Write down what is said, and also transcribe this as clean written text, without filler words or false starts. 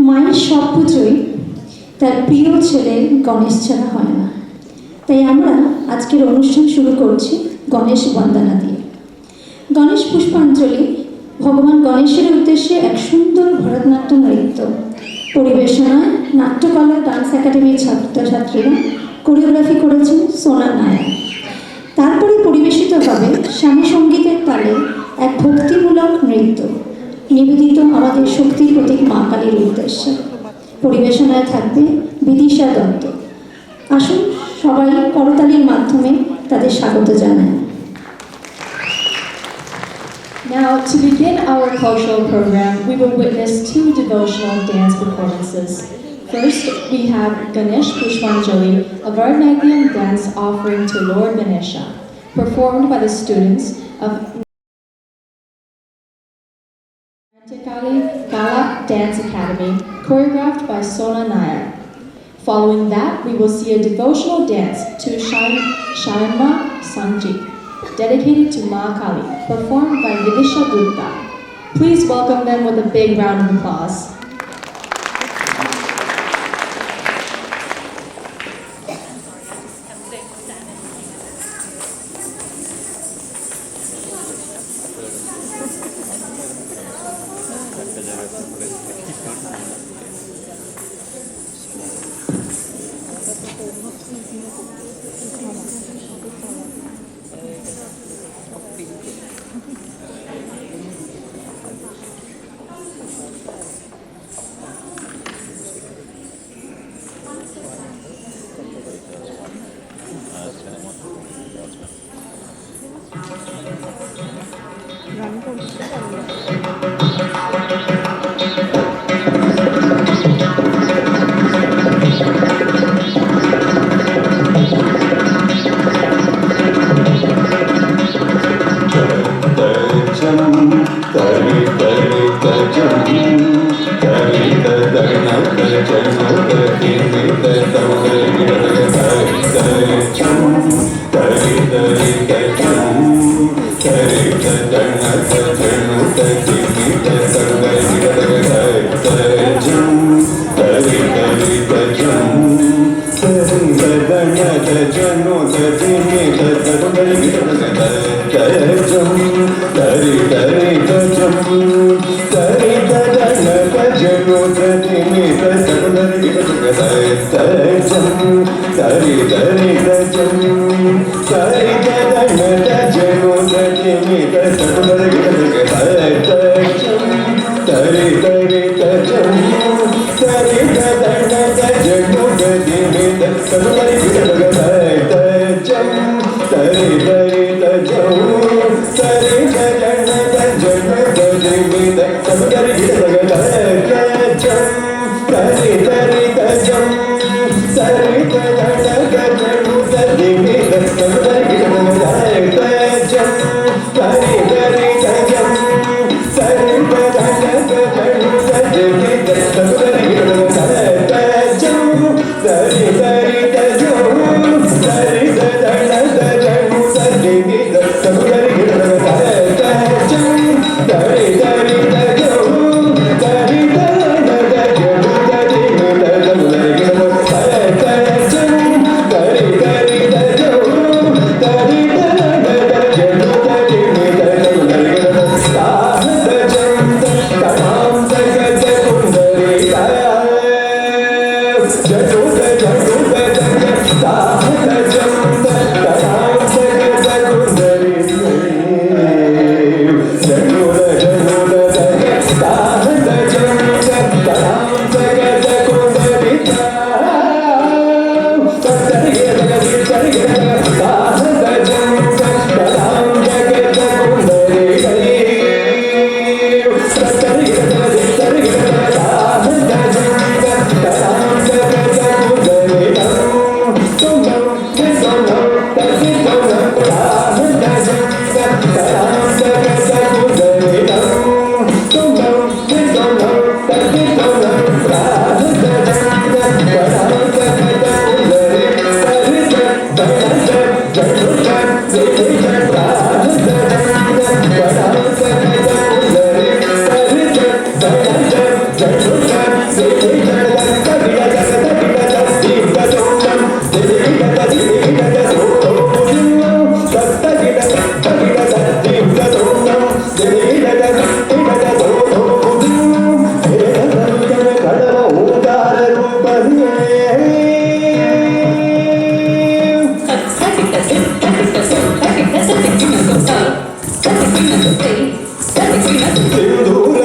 মায়ের সব পুজোই তার প্রিয় ছেলে গণেশ ছাড়া হয় না। তাই আমরা আজকের অনুষ্ঠান শুরু করছি গণেশ বন্দনা দিয়ে। গণেশ পুষ্পাঞ্জলি ভগবান গণেশের উদ্দেশ্যে এক সুন্দর ভরতনাট্যম নৃত্য পরিবেশনায় নাট্যকলা ডান্স একাডেমির ছাত্রছাত্রীরা কোরিওগ্রাফি করেছেন সোনা নায়ার। তারপরে পরিবেশিত হবে স্বামী সঙ্গীতের তালে এক ভক্তিমূলক নৃত্য নিবেদিত আমাদের শক্তির প্রতীক মা কালীর উদ্দেশ্যে। পরিবেশনায় থাকবে বিদিশা দত্ত। আসুন সবাই করতালির মাধ্যমে তাদের স্বাগত জানায়। Now, to begin our cultural program, we will witness two devotional dance performances. First, we have Ganesh Pushpanjali, a Bharatanatyam dance offering to Lord Ganesha, performed by the students of Natyakali Kala Dance Academy, choreographed by Sona Nair. Following that, we will see a devotional dance to Sharma Sanjeev, dedicated to Ma Kali, performed by Vidisha Gupta. Please welcome them with a big round of applause. Nothing necessary. Nothing necessary.